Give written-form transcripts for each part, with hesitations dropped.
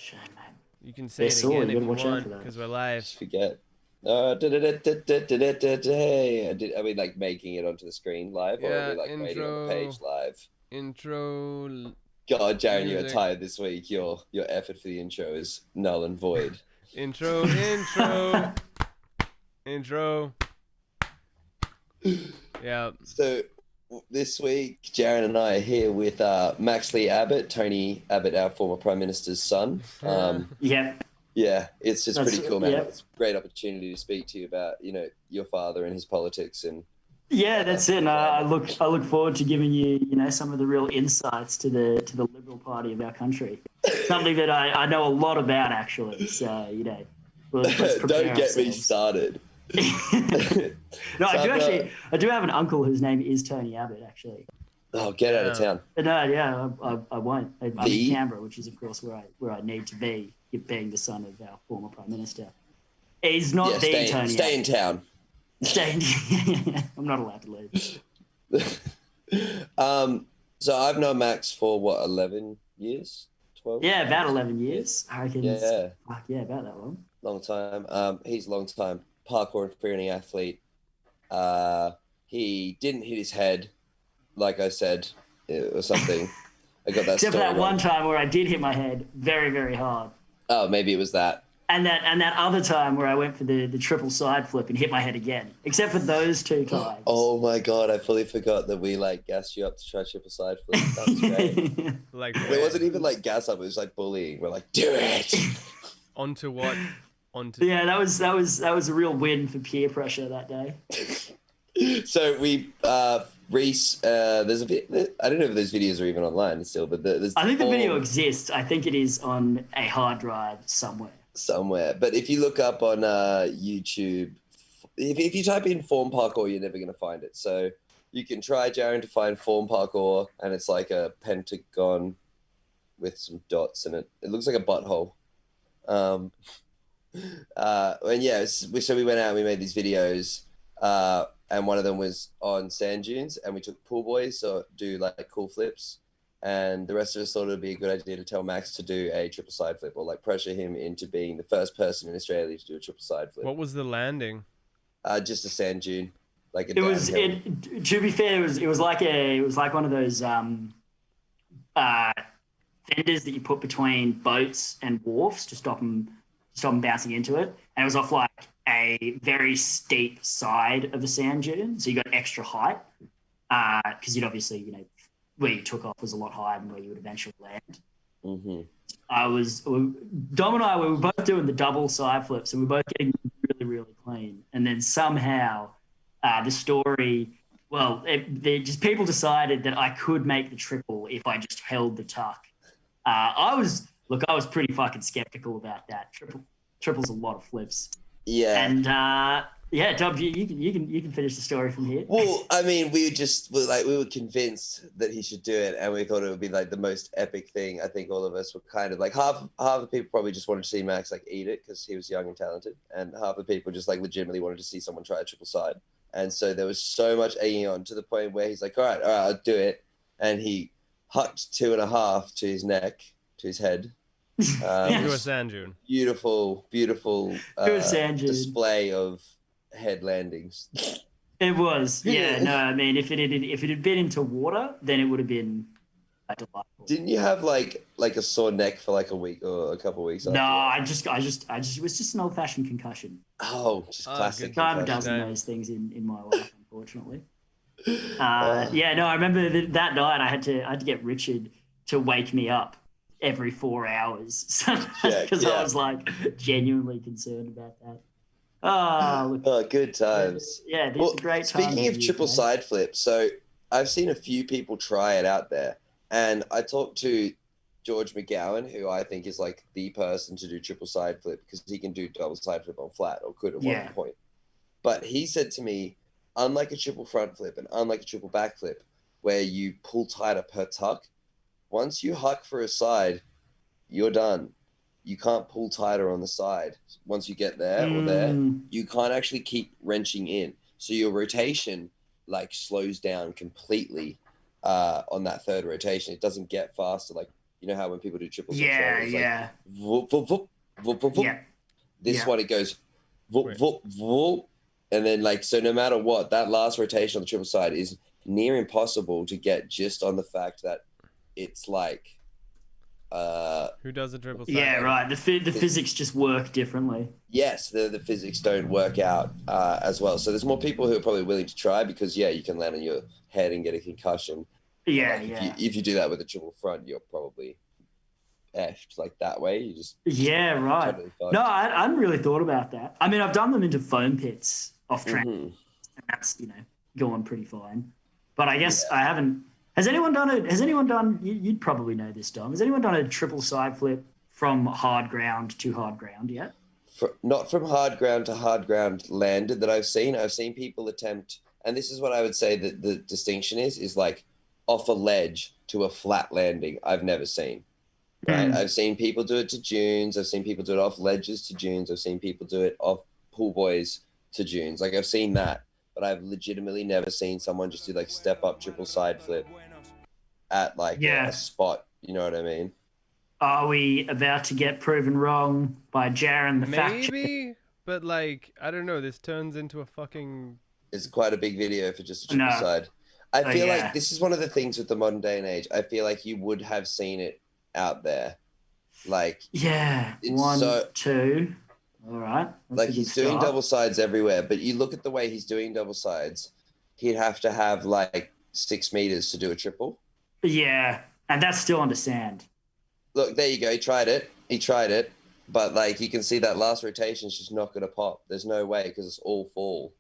Shame, mate. You can say Yeah, it Saul, again you if gotta you watch out want for that. because we're live. Just forget. Are we like making it onto the screen live, or are we like waiting on the page live? Intro. God, Jarran, you're music. tired this week. Your effort for the intro is null and void. Intro. Intro. Yeah. So this week, Jarran and I are here with Max Lee-Abbot, Tony Abbott, our former Prime Minister's son. Yeah. Yeah, it's pretty cool, man. Yeah. It's a great opportunity to speak to you about, your father and his politics and. Yeah, that's it. And I look forward to giving you, some of the real insights to the Liberal Party of our country. Something that I know a lot about, actually. So, let's prepare Don't get me ourselves. started. No, I do have an uncle whose name is Tony Abbott, actually. Oh, get out of town. No, yeah, I won't. I'm in Canberra, which is, of course, where I need to be, being the son of our former Prime Minister. He's not Tony Abbott. Stay in town. I'm not allowed to leave. So I've known Max for 11 years? 12? Yeah, about 11 years. I reckon. Yeah. About that long. Long time. He's a long time parkour and freerunning athlete. He didn't hit his head, like I said, or something. I got that Except for story that one wrong. time where I did hit my head very, very hard. Oh, maybe it was that. And that other time where I went for the triple side flip and hit my head again. Except for those two times. Oh my God, I fully forgot that we gassed you up to try triple side flip. That's great. It wasn't even gas up, it was bullying. We're like, do it. Onto what? Yeah, that was a real win for peer pressure that day. So we Reese, there's I don't know if those videos are even online still, but I think the video exists. I think it is on a hard drive somewhere. But if you look up on YouTube, if you type in form parkour, you're never going to find it. So you can try, Jarran, to find form parkour, and it's like a pentagon with some dots in it. It looks like a butthole. And yeah, so we went out and we made these videos, and one of them was on sand dunes, and we took pool boys so do cool flips. And the rest of us thought it would be a good idea to tell Max to do a triple side flip, or pressure him into being the first person in Australia to do a triple side flip. What was the landing? Just a sand dune, To be fair, it was like one of those fenders that you put between boats and wharfs to stop them bouncing into it. And it was off a very steep side of the sand dune, so you got extra height because you'd obviously where you took off was a lot higher than where you would eventually land. Mm-hmm. Dom and I, we were both doing the double side flips, and we were both getting really, really clean. And then somehow the story, people decided that I could make the triple if I just held the tuck. I was pretty fucking skeptical about that. Triple's a lot of flips. Yeah. And Dom, you can finish the story from here. Well, I mean, we were convinced that he should do it, and we thought it would be the most epic thing. I think all of us were kind of half the people probably just wanted to see Max eat it because he was young and talented, and half the people just legitimately wanted to see someone try a triple side. And so there was so much egging on to the point where he's like, all right, I'll do it, and he hucked 2.5 to his neck, to his head. Into a sand dune. Beautiful display of head landings. It was, yeah. No, I mean, if it had been into water, then it would have been delightful. Didn't you have a sore neck for a week or a couple of weeks? No, I just it was just an old-fashioned concussion. Oh, just classic. I've done those things in my life, unfortunately. I remember that night I had to get Richard to wake me up every 4 hours because I was genuinely concerned about that. Oh, good times. Yeah, these are great times. Speaking of triple side flips, so I've seen a few people try it out there, and I talked to George McGowan, who I think is the person to do triple side flip because he can do double side flip on flat, or could at one point. But he said to me, unlike a triple front flip and unlike a triple back flip, where you pull tighter per tuck, once you huck for a side, you're done. You can't pull tighter on the side. Once you get there or there, you can't actually keep wrenching in. So your rotation slows down completely on that third rotation. It doesn't get faster You know how when people do triples, Yeah, it's yeah. like whoop, whoop, whoop, whoop, whoop, whoop. Yeah. This one, it goes whoop, whoop, whoop. And then like, so no matter what, that last rotation on the triple side is near impossible to get just on the fact that it's like, who does the triple side? Yeah, right. The physics just work differently. Yes, the physics don't work out as well. So there's more people who are probably willing to try because, yeah, you can land on your head and get a concussion. Yeah, like, if you do that with a triple front, you're probably effed like that way. You just right. totally fucked. No, I hadn't really thought about that. I mean, I've done them into foam pits off track, and that's going pretty fine. But I guess I haven't. Has anyone done it? Has anyone done? You'd probably know this, Dom. Has anyone done a triple side flip from hard ground to hard ground yet? Not from hard ground to hard ground landed that I've seen. I've seen people attempt, and this is what I would say that the distinction is like off a ledge to a flat landing. I've never seen. Right? I've seen people do it to dunes. I've seen people do it off ledges to dunes. I've seen people do it off pool boys to dunes. Like I've seen that, but I've legitimately never seen someone just do like step up triple side flip at like a spot. You know what I mean? Are we about to get proven wrong by Jarran the fact checker? Maybe, but like I don't know. This turns into a fucking. It's quite a big video for just a triple side. I feel like this is one of the things with the modern day and age. I feel like you would have seen it out there. Like one, two. All right. Like he's doing double sides everywhere, but you look at the way he's doing double sides, he'd have to have like 6 meters to do a triple. Yeah, and that's still under sand. Look, there you go. He tried it, but like you can see that last rotation is just not going to pop. There's no way because it's all fall.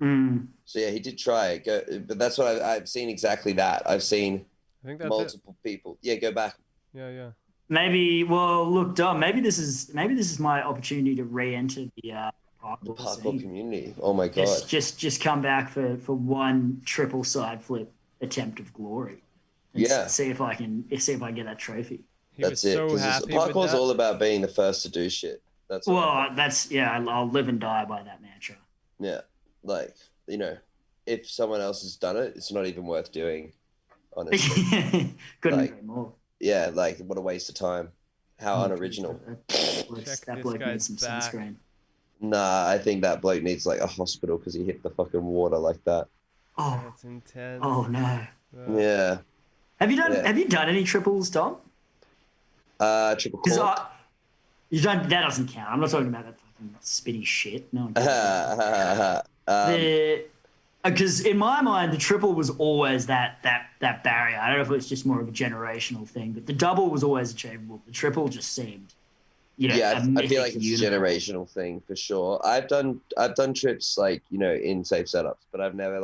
So yeah, he did try it. But that's what I've seen exactly that. I've seen multiple people. Yeah, go back. Yeah. Maybe. Well, look, Dom. Maybe this is my opportunity to re-enter the parkour community. Oh my god! Just come back for one triple side flip attempt of glory. See if I can get that trophy. That's it. So parkour's all about being the first to do shit. I'll live and die by that mantra. Yeah, like if someone else has done it, it's not even worth doing. Honestly, couldn't agree more. Yeah, like what a waste of time. How unoriginal. That bloke needs some sunscreen. Nah, I think that bloke needs like a hospital because he hit the fucking water like that. Oh, that's intense. Oh no. Yeah. Have you done any triples, Dom? Triple cork. You don't. That doesn't count. I'm not talking about that fucking spinny shit. No. Because in my mind, the triple was always that barrier. I don't know if it was just more of a generational thing, but the double was always achievable. The triple just seemed, I feel like it's a generational thing for sure. I've done trips like in safe setups, but I've never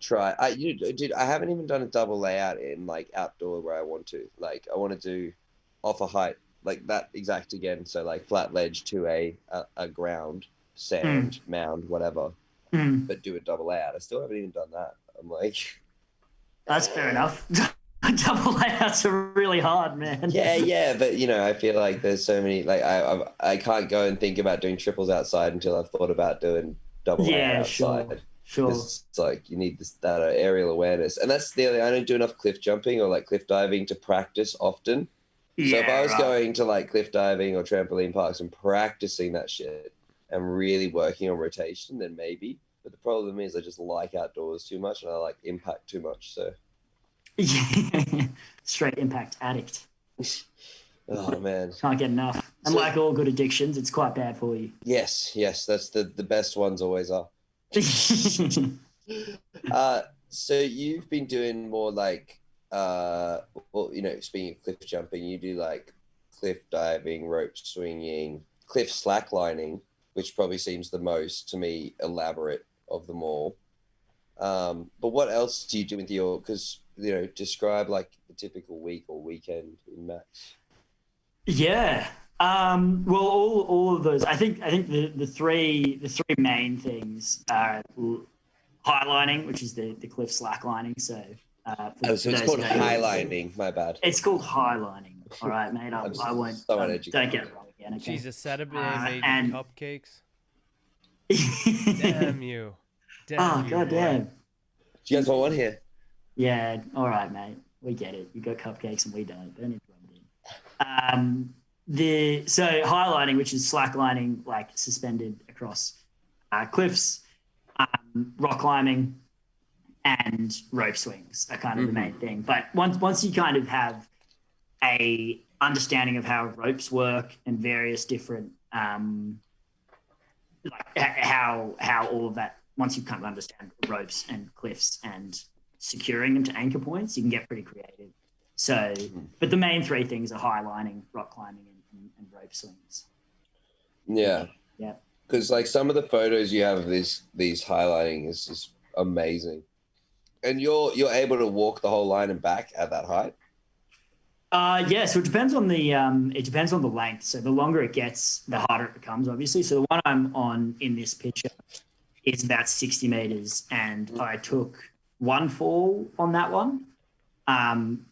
tried. I haven't even done a double layout in like outdoor where I want to. Like I want to do off a height like that exact again. So like flat ledge to a ground, sand, mound, whatever. But do a double layout. I still haven't even done that. I'm like, that's fair enough. Double layouts are really hard, man. Yeah, but I feel like there's so many. Like I can't go and think about doing triples outside until I've thought about doing double layout outside. Sure. It's like you need that aerial awareness, and that's the other. I don't do enough cliff jumping or like cliff diving to practice often. So if I was going to like cliff diving or trampoline parks and practicing that shit and really working on rotation, then maybe. But the problem is I just like outdoors too much and I like impact too much. So straight impact addict. Oh man, can't get enough. And like all good addictions, it's quite bad for you. Yes, that's the best ones always are. So you've been doing more like speaking of cliff jumping, you do like cliff diving, rope swinging, cliff slacklining, which probably seems the most to me elaborate of them all. But what else do you do with your? Because describe like the typical week or weekend in Max. Yeah. Well, all of those. I think the three main things are highlining, which is the cliff slacklining. So. So it's called highlining. My bad. It's called highlining. All right, mate. I won't. Don't get it wrong again. Okay? Jesus, Saturday made cupcakes. Damn you. God damn. Do you guys want one here? Yeah. All right, mate. We get it. You got cupcakes and we don't. Don't interrupt So highlining, which is slacklining, like suspended across cliffs, rock climbing, and rope swings are kind of the main thing. But once you kind of have a understanding of how ropes work and various different like how all of that, once you kind of understand ropes and cliffs and securing them to anchor points, you can get pretty creative. So, but the main three things are highlining, rock climbing, and rope swings. Yeah. Yeah. Because like some of the photos you have of these highlighting is just amazing. And you're able to walk the whole line and back at that height? Yeah, so it depends on the length. So the longer it gets, the harder it becomes, obviously. So the one I'm on in this picture is about 60 meters, and I took one fall on that one,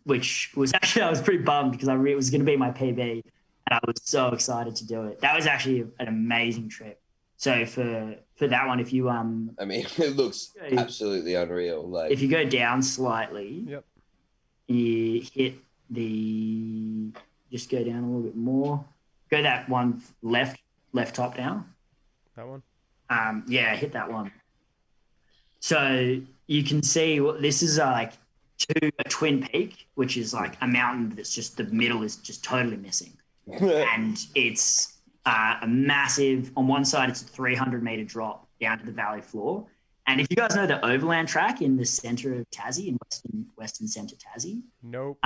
which was actually, I was pretty bummed because it was going to be my PB, and I was so excited to do it. That was actually an amazing trip. So for that one, if you I mean, it looks absolutely unreal. Like if you go down slightly, Yep. you hit just go down a little bit more. Go that one left top down. That one? Yeah, hit that one. So you can see this is like a twin peak, which is like a mountain that's just the middle is just totally missing. And it's a massive, on one side, it's a 300-meter drop down to the valley floor. And if you guys know the overland track in the center of Tassie, in western center Tassie, Nope.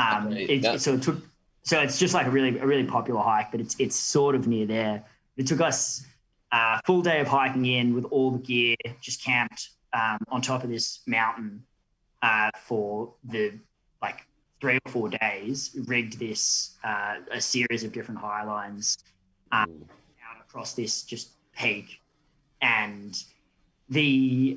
So it's just like a really popular hike, but it's sort of near there. It took us a full day of hiking in with all the gear, just camped on top of this mountain for the like 3 or 4 days. Rigged this a series of different high lines out across this just peak, and the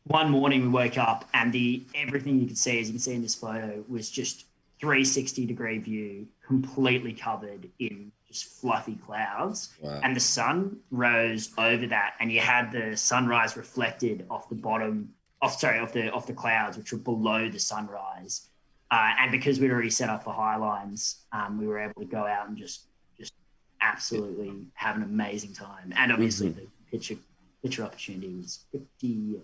one morning we woke up and everything you could see, as you can see in this photo, was just 360-degree view, completely covered in just fluffy clouds. Wow. And the sun rose over that, and you had the sunrise reflected off the the clouds, which were below the sunrise. And because we'd already set up for high lines, we were able to go out and just absolutely have an amazing time. And obviously the picture opportunity was pretty.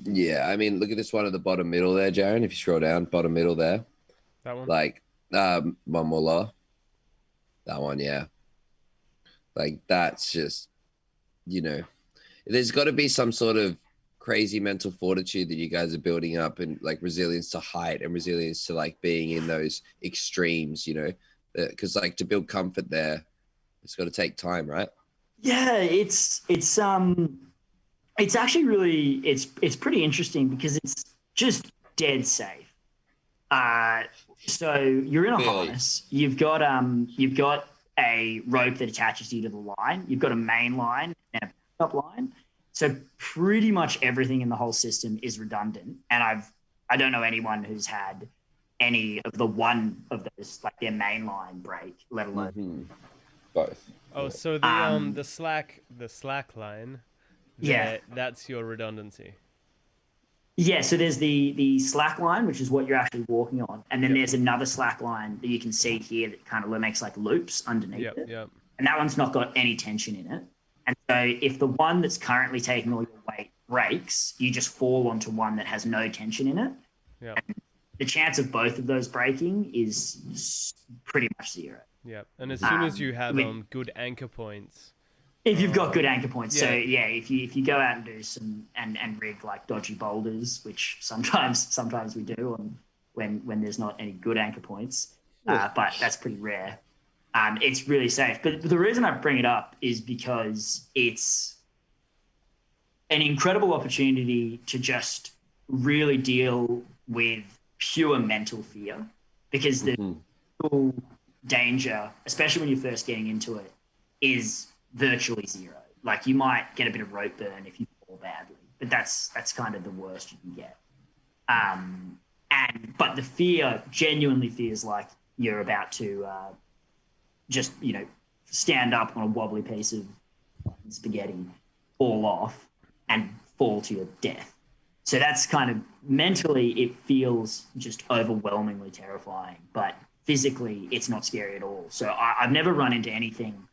Yeah, I mean, look at this one at the bottom middle there, Jarran. If you scroll down, bottom middle there. That one? Like, one more lower. That one, yeah. Like, that's just, there's got to be some sort of crazy mental fortitude that you guys are building up, and like resilience to height and resilience to like being in those extremes, because like to build comfort there, it's got to take time, right? Yeah, it's actually really it's pretty interesting because it's just dead safe. So you're in a harness. You've got a rope that attaches you to the line. You've got a main line and a backup line. So pretty much everything in the whole system is redundant. And I don't know anyone who's had any of the one of those, like their main line break, let alone both. Oh, so the slack line. Yeah, that's your redundancy. Yeah, so there's the slack line, which is what you're actually walking on, and then there's another slack line that you can see here that kind of makes like loops underneath it. Yep. And that one's not got any tension in it. And so if the one that's currently taking all your weight breaks, you just fall onto one that has no tension in it. Yeah. The chance of both of those breaking is pretty much zero. Yeah, and as soon as you have good anchor points. If you've got good anchor points. So yeah, if you go out and do some and rig like dodgy boulders, which sometimes we do when there's not any good anchor points, but that's pretty rare. It's really safe. But the reason I bring it up is because it's an incredible opportunity to just really deal with pure mental fear, because the real danger, especially when you're first getting into it, is virtually zero. Like you might get a bit of rope burn if you fall badly, but that's kind of the worst you can get. But the fear genuinely feels like you're about to just stand up on a wobbly piece of spaghetti, fall off, and fall to your death. So that's kind of mentally, it feels just overwhelmingly terrifying. But physically, it's not scary at all. So I've never run into anything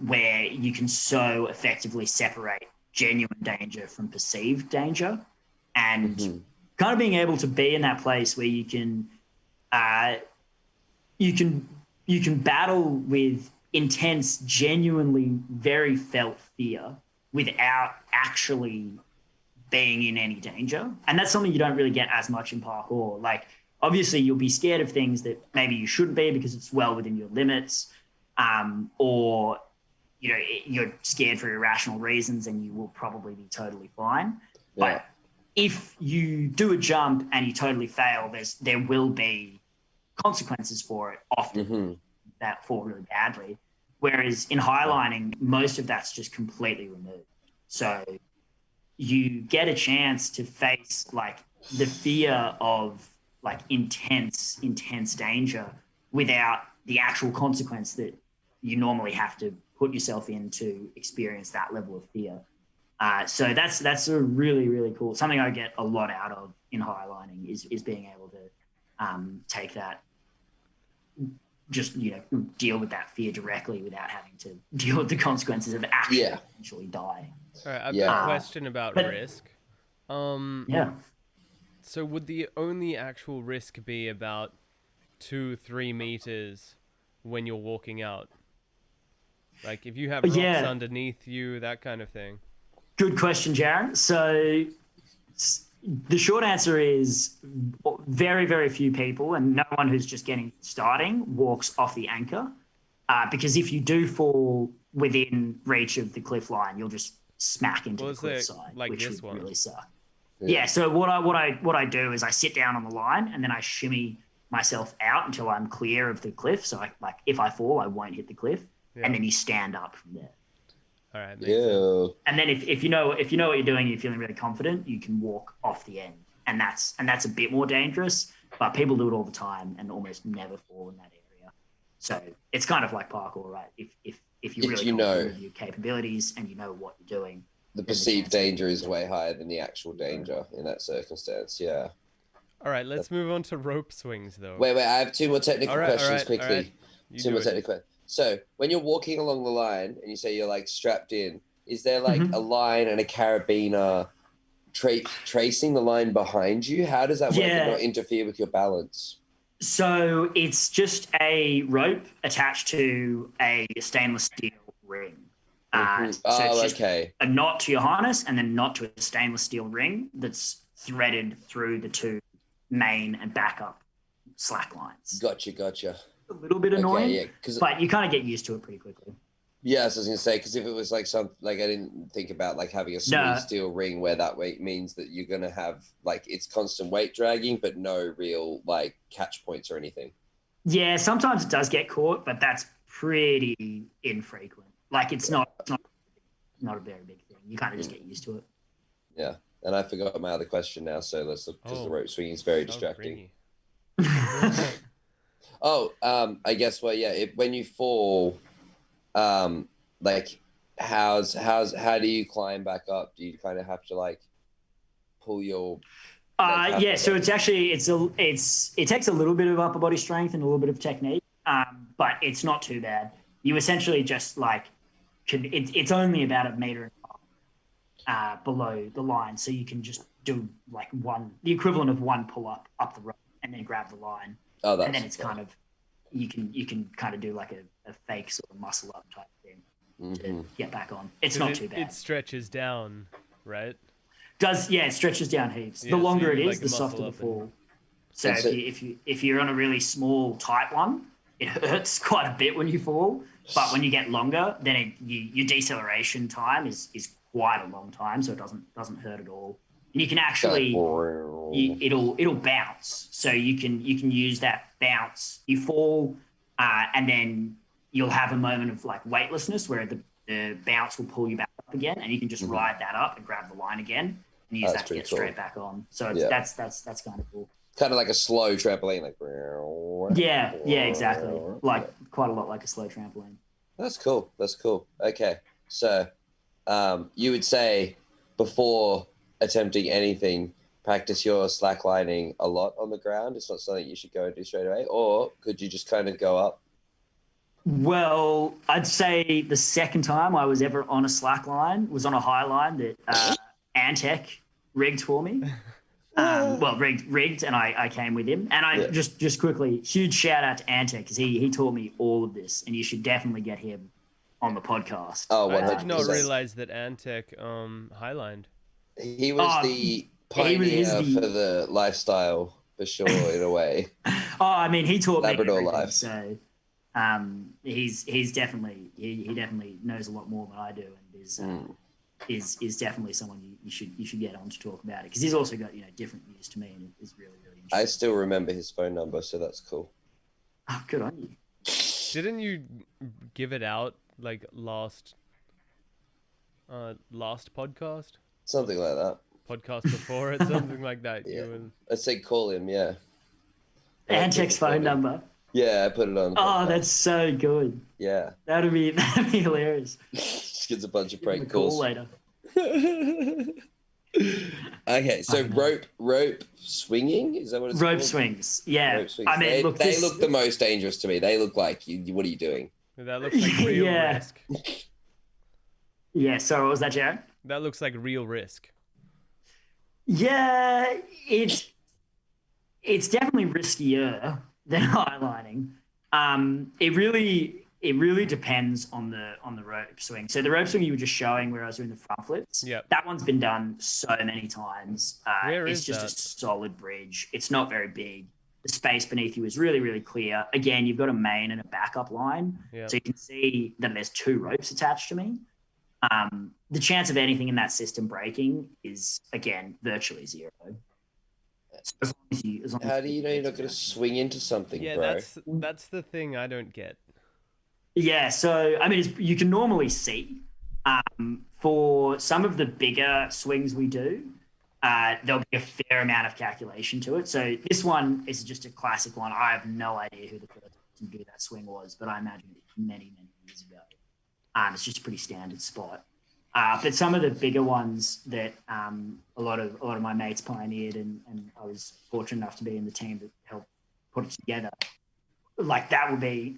where you can so effectively separate genuine danger from perceived danger, and kind of being able to be in that place where you can battle with intense, genuinely very felt fear without actually being in any danger. And that's something you don't really get as much in parkour. Like, obviously you'll be scared of things that maybe you shouldn't be because it's well within your limits, or you're scared for irrational reasons, and you will probably be totally fine. Yeah. But if you do a jump and you totally fail, there will be consequences for it often that fall really badly. Whereas in highlining, most of that's just completely removed. So you get a chance to face like the fear of like intense danger without the actual consequence that you normally have to put yourself in to experience that level of fear. So that's a really, really cool, something I get a lot out of in highlining is being able to take that, just deal with that fear directly without having to deal with the consequences of actually eventually dying. All right, I've got a question about risk. So would the only actual risk be about 2-3 meters when you're walking out? Like if you have rocks underneath you, that kind of thing. Good question, Jarran. So the short answer is very, very few people, and no one who's just starting walks off the anchor, because if you do fall within reach of the cliff line, you'll just smack into the cliff side, which would really suck. Yeah. So what I do is I sit down on the line and then I shimmy myself out until I'm clear of the cliff. So if I fall, I won't hit the cliff, and then you stand up from there. All right. Sense. And then if you know what you're doing, you're feeling really confident, you can walk off the end, and that's a bit more dangerous. But people do it all the time and almost never fall in that area. So it's kind of like parkour, right? If you're really confident with your capabilities and you know what you're doing, the perceived danger is way higher than the actual danger in that circumstance. Yeah. All right, let's move on to rope swings, though. Wait, I have two more technical questions quickly. Right. Two more technical. So when you're walking along the line and you say you're like strapped in, is there like a line and a carabiner tracing the line behind you? How does that work and not interfere with your balance? So it's just a rope attached to a stainless steel ring. So it's just a knot to your harness and then a knot to a stainless steel ring that's threaded through the two main and backup slack lines. Gotcha. A little bit annoying, but you kind of get used to it pretty quickly. Yeah, so I was gonna say, because if it was like I didn't think about like having a smooth steel ring where that weight means that you're gonna have like it's constant weight dragging, but no real like catch points or anything. Yeah, sometimes it does get caught, but that's pretty infrequent. Like it's not a very big thing. You kind of just get used to it. Yeah, and I forgot my other question now, so let's look, because the rope swinging is very distracting. I guess when you fall, like how do you climb back up? Do you kind of have to like pull your so it's actually it takes a little bit of upper body strength and a little bit of technique, but it's not too bad. You essentially just like it's only about 1.5 meters below the line, so you can just do like the equivalent of one pull up the rope and then grab the line. And then it's kind of you can kind of do like a fake sort of muscle up type thing to get back on. It's not too bad. It stretches down, right? It stretches down heaps. The longer it is, the softer the fall. So if you're on a really small, tight one, it hurts quite a bit when you fall. But when you get longer, then your deceleration time is quite a long time, so it doesn't hurt at all. And you can actually it'll bounce, so you can use that bounce. You fall, and then you'll have a moment of like weightlessness where the bounce will pull you back up again, and you can just ride that up and grab the line again and use that to get straight back on. So that's kind of cool. Kind of like a slow trampoline, like yeah, exactly. Like quite a lot like a slow trampoline. That's cool. Okay, so you would say before attempting anything, practice your slacklining a lot on the ground? It's not something you should go and do straight away, or could you just kind of go up? Well, I'd say the second time I was ever on a slack line was on a high line that Antec rigged for me. Rigged, and I came with him. And I just quickly, huge shout out to Antec because he taught me all of this, and you should definitely get him on the podcast. Oh, 100%. I did not realize that Antec highlined. He was the pioneer for the lifestyle, for sure, in a way. I mean, he taught Labrador me everything, life. so he's definitely he definitely knows a lot more than I do, and is definitely someone you should get on to talk about it, because he's also got different views to me, and is really interesting. I still remember his phone number, so that's cool. Oh, good on you. Didn't you give it out like last podcast? Something like that. Podcast before it, something like that. Yeah. I'd say call him, yeah. Antec's phone number. Yeah, I put it on. Oh, that's so good. Yeah. That'd be hilarious. Just gets a bunch of prank Call calls later. Okay, so rope swinging, is that what it's rope called? swings? Yeah. Rope swings. I mean, they look the most dangerous to me. They look like, what are you doing? That looks like real risk. Yeah. So what was that, Jarran? That looks like real risk. Yeah, it's definitely riskier than highlining. It really depends on the rope swing. So the rope swing you were just showing, where I was doing the front flips, that one's been done so many times. It's just a solid bridge. It's not very big. The space beneath you is really, really clear. Again, you've got a main and a backup line, so you can see that there's two ropes attached to me. The chance of anything in that system breaking is, again, virtually zero. So how do you know you're not going to swing into something, bro? That's the thing I don't get. Yeah, so, I mean, you can normally see. For some of the bigger swings we do, there'll be a fair amount of calculation to it. So this one is just a classic one. I have no idea who the first person to do that swing was, but I imagine it many, many years ago. It's just a pretty standard spot. But some of the bigger ones that a lot of my mates pioneered, and I was fortunate enough to be in the team that helped put it together, like that would be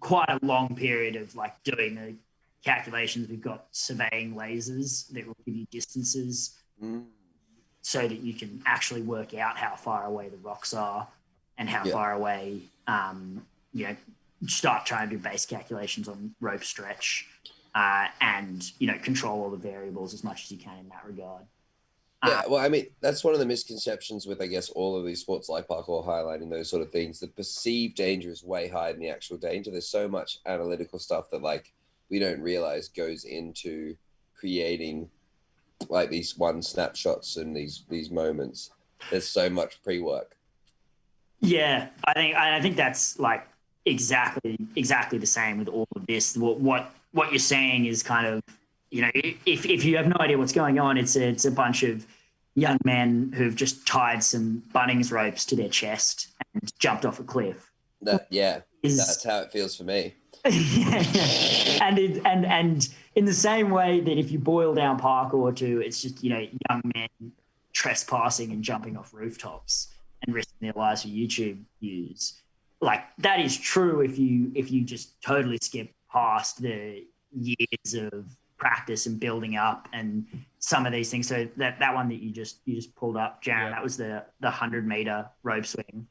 quite a long period of like doing the calculations. We've got surveying lasers that will give you distances so that you can actually work out how far away the rocks are and how far away, start trying to do base calculations on rope stretch and, control all the variables as much as you can in that regard. Yeah, well, I mean, that's one of the misconceptions with, I guess, all of these sports like parkour, highlighting, those sort of things. The perceived danger is way higher than the actual danger. There's so much analytical stuff that, like, we don't realize goes into creating, like, these one snapshots and these moments. There's so much pre-work. Yeah, I think that's, like, exactly the same with all of this. What you're saying is kind of, if you have no idea what's going on, it's a bunch of young men who've just tied some Bunnings ropes to their chest and jumped off a cliff. That's how it feels for me. And in the same way that if you boil down parkour to, it's just young men trespassing and jumping off rooftops and risking their lives for YouTube views. Like that is true if you just totally skip past the years of practice and building up and some of these things. So that one that you just pulled up, Jarran, that was the 100-meter rope swing.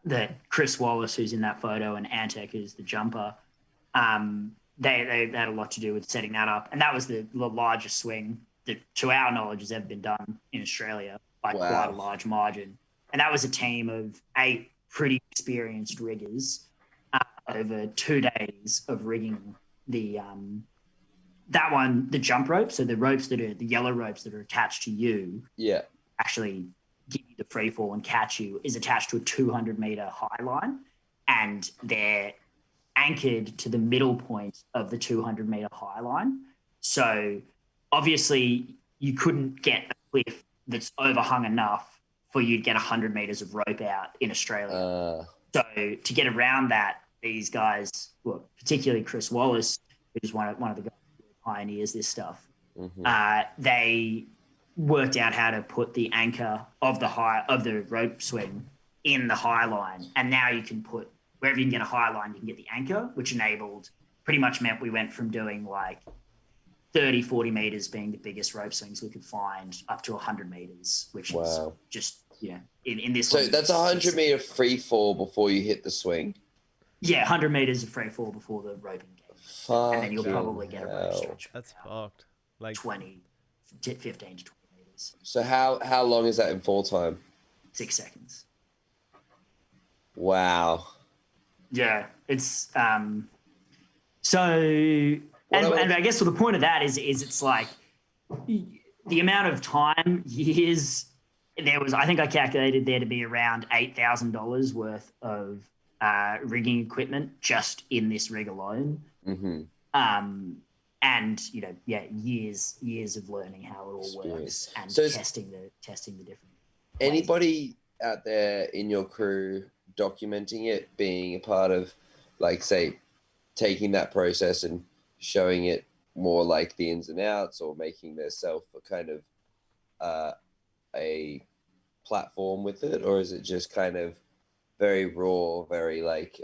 That Chris Wallace, who's in that photo, and Antec is the jumper. They had a lot to do with setting that up, and that was the largest swing that, to our knowledge, has ever been done in Australia by quite a large margin. And that was a team of 8 pretty experienced riggers over 2 days of rigging the jump rope. So the ropes that are the yellow ropes that are attached to you, actually give you the free fall and catch you, is attached to a 200-meter high line, and they're anchored to the middle point of the 200-meter high line. So obviously you couldn't get a cliff that's overhung enough for you to get 100 meters of rope out in Australia. So to get around that, these guys, well, particularly Chris Wallace, who's one of the guys who pioneers this stuff, they worked out how to put the anchor of the rope swing in the high line, and now you can put wherever you can get a high line, you can get the anchor, which pretty much meant we went from doing like 30, 40 meters being the biggest rope swings we could find up to 100 meters, which is just, in this. So that's 100 meter free fall before you hit the swing. Yeah, 100 meters of free fall before the roping gate. Fuck, and then you'll probably get a rope stretch. That's fucked. Like 15 to 20 meters. So how long is that in fall time? 6 seconds. Wow. Yeah, it's so, and I guess the point of that is it's like the amount of time, years. I think I calculated there to be around $8,000 worth of rigging equipment just in this rig alone. Mm-hmm. And years of learning how it all works and testing the different. Anybody out there in your crew documenting it, being a part of, like, say, taking that process and showing it more like the ins and outs, or making themselves a kind of a platform with it, or is it just kind of very raw, very like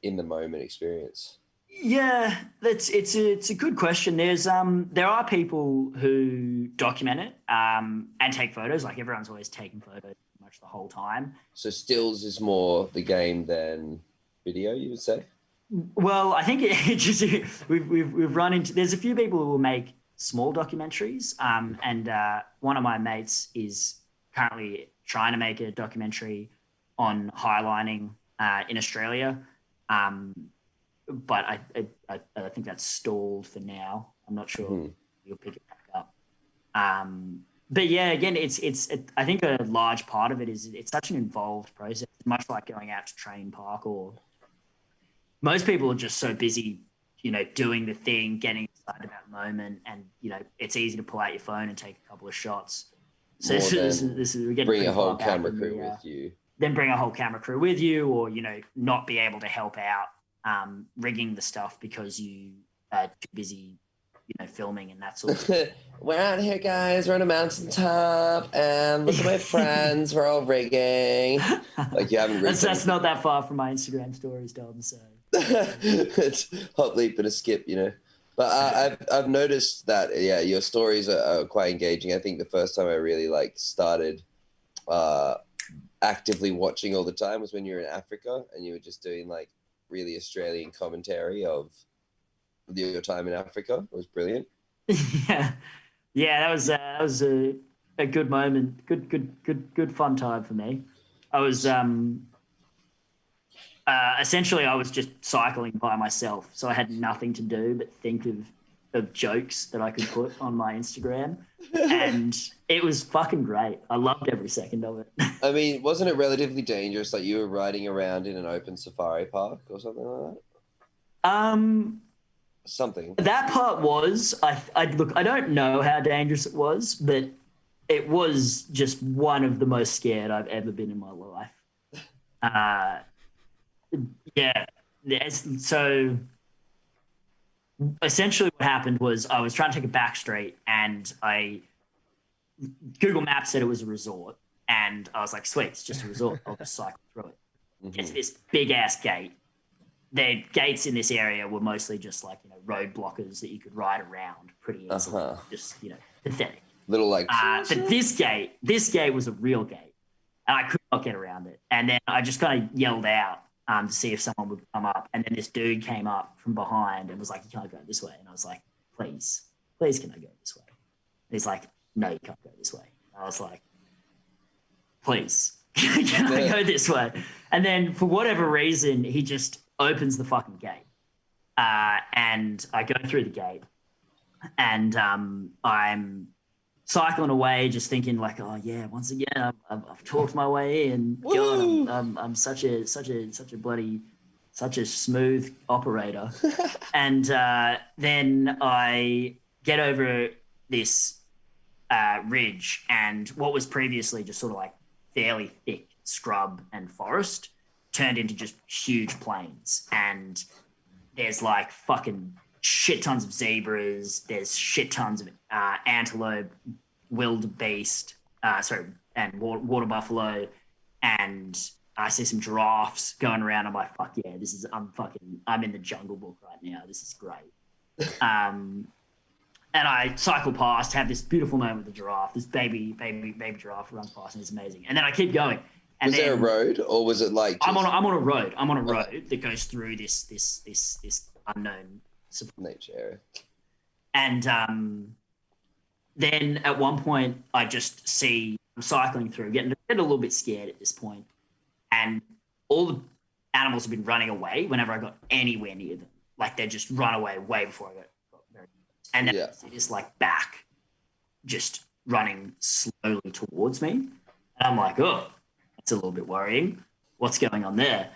in the moment experience? Yeah, it's a good question. There are people who document it and take photos. Like, everyone's always taking photos pretty much the whole time. So stills is more the game than video, you would say? Well, I think we've run into. There's a few people who will make small documentaries, and one of my mates is currently trying to make a documentary on highlining in Australia. But I think that's stalled for now. I'm not sure you'll pick it back up. But yeah, again, I think a large part of it is it's such an involved process, much like going out to train parkour. Most people are just so busy, doing the thing, getting excited about the moment, and it's easy to pull out your phone and take a couple of shots. So we're getting bring a whole camera crew with you. Then bring a whole camera crew with you, or not be able to help out rigging the stuff because you are too busy, filming and that sort of thing. We're out here, guys. We're on a mountaintop, and look at my friends. We're all rigging. Like, you haven't rigged. That's not that far from my Instagram stories, Dom. So it's hop, leap, and a skip, But I've noticed that your stories are quite engaging. I think the first time I really started actively watching all the time was when you were in Africa and you were just doing really Australian commentary of your time in Africa. It was brilliant. Yeah, that was a good moment. Good fun time for me. I was essentially I was just cycling by myself, so I had nothing to do but think of jokes that I could put on my Instagram, and it was fucking great. I loved every second of it. I mean, wasn't it relatively dangerous? Like, you were riding around in an open safari park or something like that? Something. That part was, I don't know how dangerous it was, but it was just one of the most scared I've ever been in my life. Yeah. So essentially what happened was I was trying to take a back street, and Google Maps said it was a resort, and I was like, sweet, it's just a resort. I'll just cycle through it. Get to this big ass gate. The gates in this area were mostly just road blockers that you could ride around pretty easily. Just pathetic. Little but this gate was a real gate, and I could not get around it. And then I just kind of yelled out to see if someone would come up, and then this dude came up from behind and was like, "You can't go this way." And I was like, please can I go this way? And he's like, "No, you can't go this way." And I was like, please can I go this way? And then for whatever reason, he just opens the fucking gate, and I go through the gate, and I'm cycling away, just thinking oh yeah, once again I've talked my way in. God, I'm such a smooth operator. And then I get over this ridge, and what was previously just sort of fairly thick scrub and forest turned into just huge plains, and there's fucking shit tons of zebras, there's shit tons of antelope, wildebeest, and water buffalo, and I see some giraffes going around. I'm like, fuck yeah, I'm in the Jungle Book right now. This is great. And I cycle past, have this beautiful moment with the giraffe. This baby giraffe runs past, and it's amazing. And then I keep going. And was there a road, or was it like? I'm on a road. I'm on a road that goes through this unknown nature area. And then at one point, I just see I'm cycling through, getting a little bit scared at this point, and all the animals have been running away whenever I got anywhere near them. Like they just run away way before I got very close. And then I see this like back just running slowly towards me. And I'm like, oh, that's a little bit worrying. What's going on there?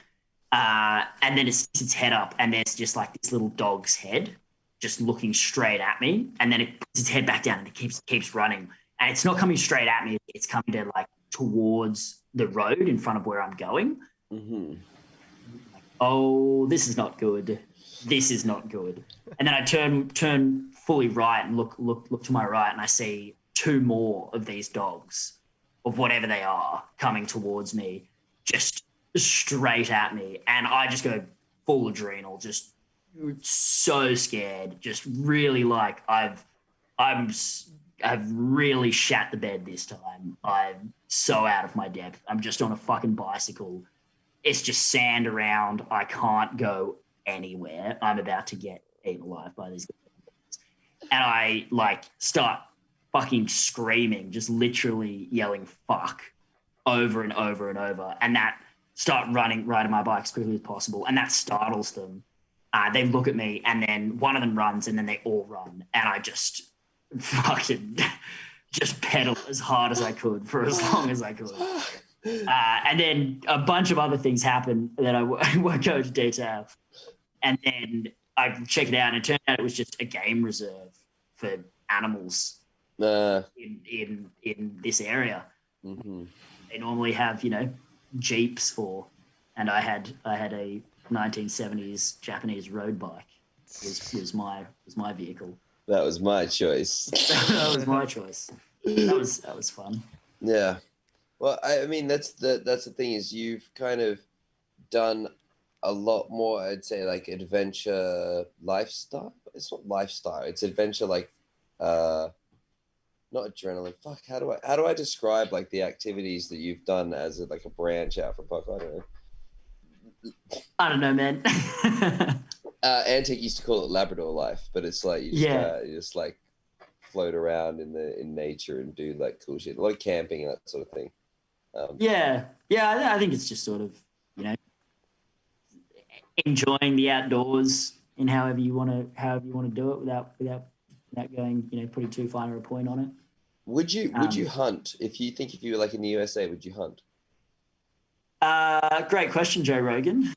And then it sticks its head up, and there's just like this little dog's head just looking straight at me. And then it puts its head back down and it keeps running. And it's not coming straight at me. It's coming to like towards the road in front of where I'm going. Mm-hmm. Like, oh, this is not good. This is not good. And then I turn fully right and look to my right, and I see two more of these dogs, of whatever they are, coming towards me, just straight at me. And I just go full adrenal, just so scared, just really like I've really shat the bed this time. I'm so out of my depth. I'm just on a fucking bicycle. It's just sand around. I can't go anywhere. I'm about to get eaten alive by these guys. And I like start fucking screaming, just literally yelling fuck over and over and over. And that start riding my bike as quickly as possible. And that startles them. They look at me, and then one of them runs, and then they all run. And I just fucking just pedal as hard as I could for as long as I could. And then a bunch of other things happen that I won't go into detail. And then I checked it out, and it turned out it was just a game reserve for animals in this area. Mm-hmm. They normally have, jeeps for, and I had a 1970s Japanese road bike. Was my vehicle. That was my choice. That was my choice. That was fun. Yeah. Well, I mean, that's the thing, is you've kind of done a lot more, I'd say, like adventure lifestyle. It's not lifestyle. It's adventure, like, not adrenaline. Fuck. How do I describe like the activities that you've done as a branch out from Puck? I don't know, man. Antic used to call it Labrador life, but it's like you just like float around in nature and do like cool shit, a lot of camping and that sort of thing. I think it's just sort of enjoying the outdoors in however you want to do it without going putting too fine a point on it. Would you hunt if you were like in the USA? Would you hunt? Great question, Joe Rogan.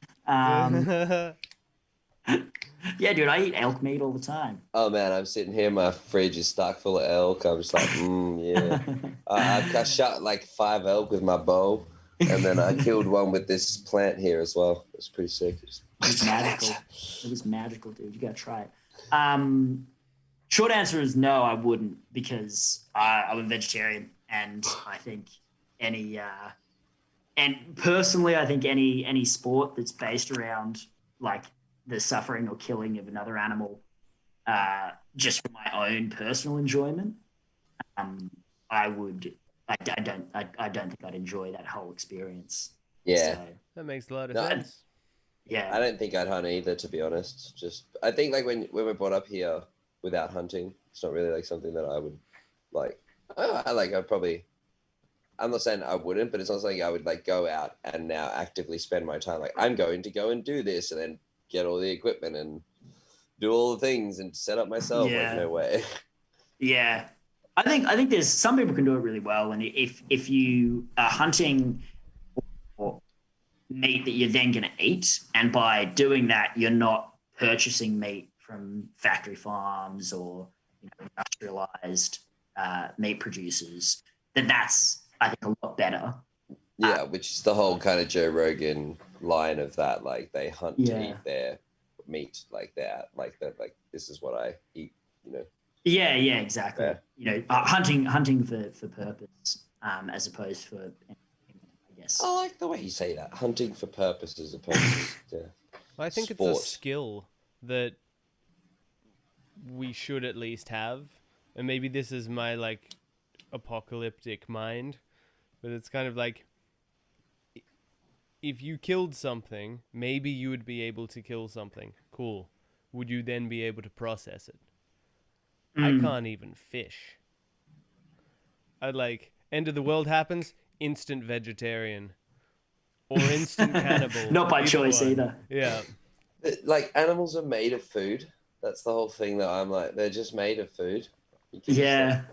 Yeah, dude, I eat elk meat all the time. Oh man, I'm sitting here, my fridge is stocked full of elk. I'm just like, yeah. I shot like 5 elk with my bow, and then I killed one with this plant here as well. It was pretty sick. It was magical. It was magical, dude. You gotta try it. Short answer is no, I wouldn't, because I'm a vegetarian, and I think and personally, I think any sport that's based around like the suffering or killing of another animal, just for my own personal enjoyment, I don't think I'd enjoy that whole experience. Yeah, so, that makes a lot of sense. Yeah, I don't think I'd hunt either, to be honest. I think like when we're brought up here without hunting, it's not really like something that I would like. I'm not saying I wouldn't, but it's not something I would like go out and now actively spend my time. Like, I'm going to go and do this and then get all the equipment and do all the things and set up myself. Yeah. Like, no way. Yeah. I think there's some people can do it really well. And if you are hunting for meat that you're then going to eat, and by doing that, you're not purchasing meat from factory farms or industrialized meat producers, then that's, I think, a lot better. Yeah, which is the whole kind of Joe Rogan line of that. Like, they hunt to eat their meat like that. Like, this is what I eat, Yeah, yeah, exactly. Yeah. You know, hunting for purpose, as opposed for anything, I guess. I like the way you say that. Hunting for purpose as opposed to I think it's a sport. skill that we should at least have, and maybe this is my like apocalyptic mind, but it's kind of like if you killed something, maybe you would be able to kill something. Cool. Would you then be able to process it? I can't even fish. I'd like end of the world happens, instant vegetarian or instant cannibal. Not by either choice one. either. Yeah. Like animals are made of food. That's the whole thing that I'm like, they're just made of food. You can Yeah. Just,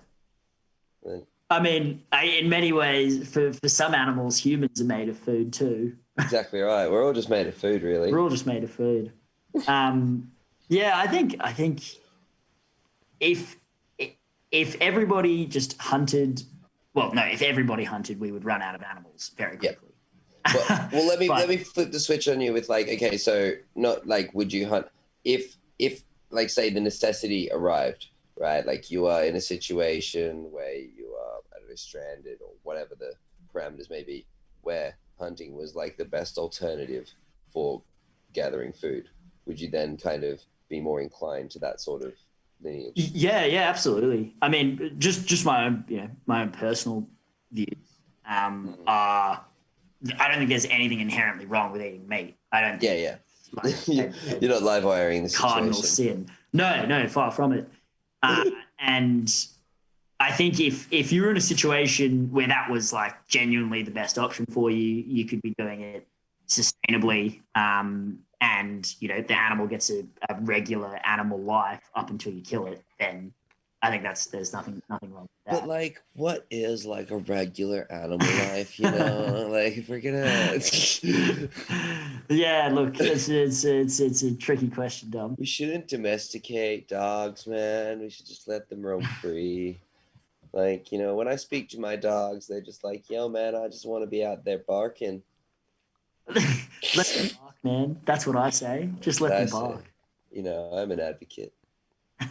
like, I mean, in many ways, for some animals, humans are made of food too. exactly right. We're all just made of food, really. We're all just made of food. Yeah, I think if everybody just hunted, well, no, if everybody hunted, we would run out of animals very quickly. Well, let me flip the switch on you with like, okay, so not like, would you hunt if like say the necessity arrived, right? Like you are in a situation where you are, I don't know, stranded or whatever the parameters may be, where hunting was like the best alternative for gathering food. Would you then kind of be more inclined to that sort of lineage? Yeah, absolutely. I mean, just my own, my own personal views. I don't think there's anything inherently wrong with eating meat. I don't. Yeah. Like, You're not live wiring the situation. Cardinal sin. No, far from it. And I think if you were in a situation where that was like genuinely the best option for you, you could be doing it sustainably. And the animal gets a regular animal life up until you kill it, then I think there's nothing wrong with that. But like, what is like a regular animal life? Like if we're gonna, yeah, look, it's a tricky question, Dom. We shouldn't domesticate dogs, man. We should just let them roam free. Like, when I speak to my dogs, they're just like, yo, man, I just want to be out there barking. Let them bark, man. That's what I say. Just let them bark. I'm an advocate.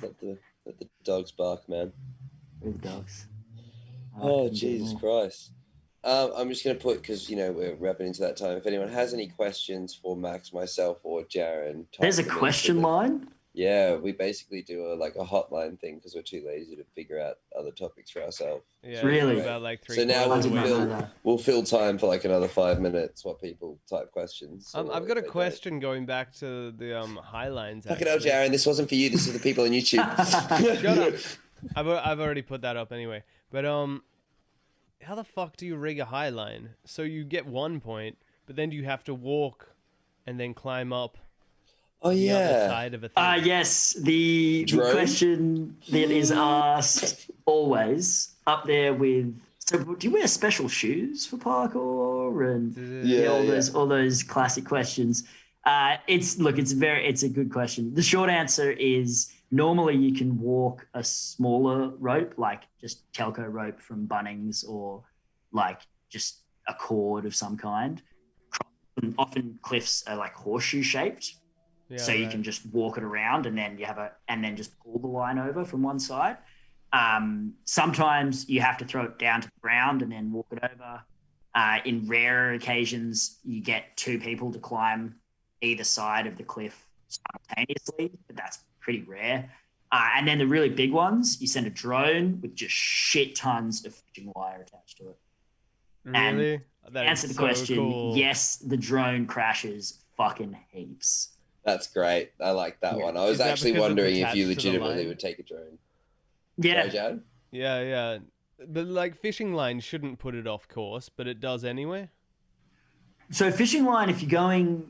Let the dogs bark, man. The dogs. Oh, Jesus Christ. I'm just going to put, because, we're wrapping into that time. If anyone has any questions for Max, myself, or Jarran. There's a question line? Yeah, we basically do a hotline thing because we're too lazy to figure out other topics for ourselves. Yeah, really? About like 3 so now quarters we'll fill time for like another 5 minutes while people type questions. I've got a question going back to the Highlines. Fucking hell, Jarran, this wasn't for you. This is the people on YouTube. Shut up. I've already put that up anyway. But how the fuck do you rig a Highline? So you get 1 point, but then do you have to walk and then climb up? Oh the yeah. other side of a thing? Yes. The question that is asked always up there with. So, do you wear special shoes for parkour and all those classic questions? It's a good question. The short answer is normally you can walk a smaller rope, like just telco rope from Bunnings, or like just a cord of some kind. Often cliffs are like horseshoe shaped. Yeah, so you can just walk it around and then just pull the line over from one side. Sometimes you have to throw it down to the ground and then walk it over. In rarer occasions, you get 2 people to climb either side of the cliff simultaneously, but that's pretty rare. And then the really big ones, you send a drone with just shit tons of fishing wire attached to it. Really? And to answer the question, cool. Yes, the drone crashes fucking heaps. That's great. I like that one. I was actually wondering if you legitimately would take a drone. Yeah. Sorry, Jarran? Yeah. But like fishing line shouldn't put it off course, but it does anyway. So fishing line, if you're going,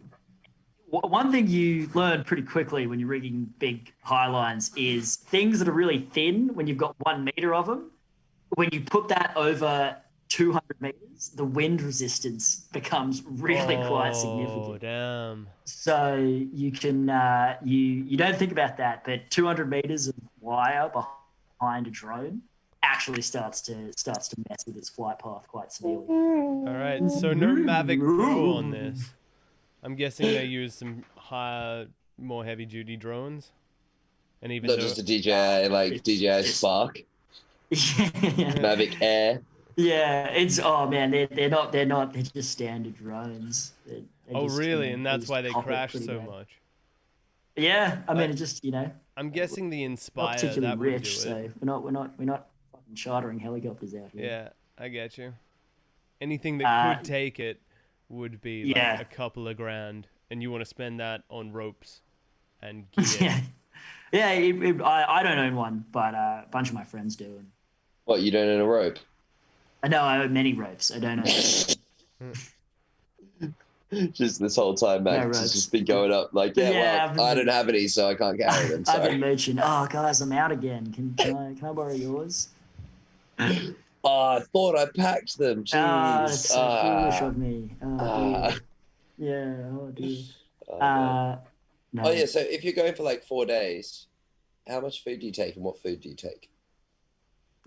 one thing you learn pretty quickly when you're rigging big high lines is things that are really thin when you've got 1 meter of them. When you put that over 200 meters, the wind resistance becomes really quite significant. Oh, damn. So you can, you don't think about that, but 200 meters of wire behind a drone actually starts to mess with its flight path quite severely. All right, so no Mavic Pro on this. I'm guessing they use some higher, more heavy-duty drones. And even Not though just a DJI, like DJI Spark, Yeah. Mavic Air. Yeah, it's they're just standard drones. oh just, really, and they that's just why they pop it crash pretty so bad. much. Yeah, I mean Like, it just I'm guessing the not Inspire particularly that would do rich, it. so we're not fucking chartering helicopters out here. Yeah, I get you. Anything that could take it would be like yeah. a couple of grand, and you want to spend that on ropes and gear. Yeah, yeah. I don't own one, but a bunch of my friends do. And What, you don't own a rope? I know I own many ropes. I don't own Just this whole time, Max no has ropes. just been going up like, I don't have any, so I can't carry them. I've Sorry. been merchant. Oh, guys, I'm out again. Can I borrow yours? Oh, I thought I packed them. Jeez. That's so foolish of me. Oh, dear. Yeah. Oh dear. Man. No. Oh yeah. So if you're going for like 4 days, how much food do you take, and what food do you take?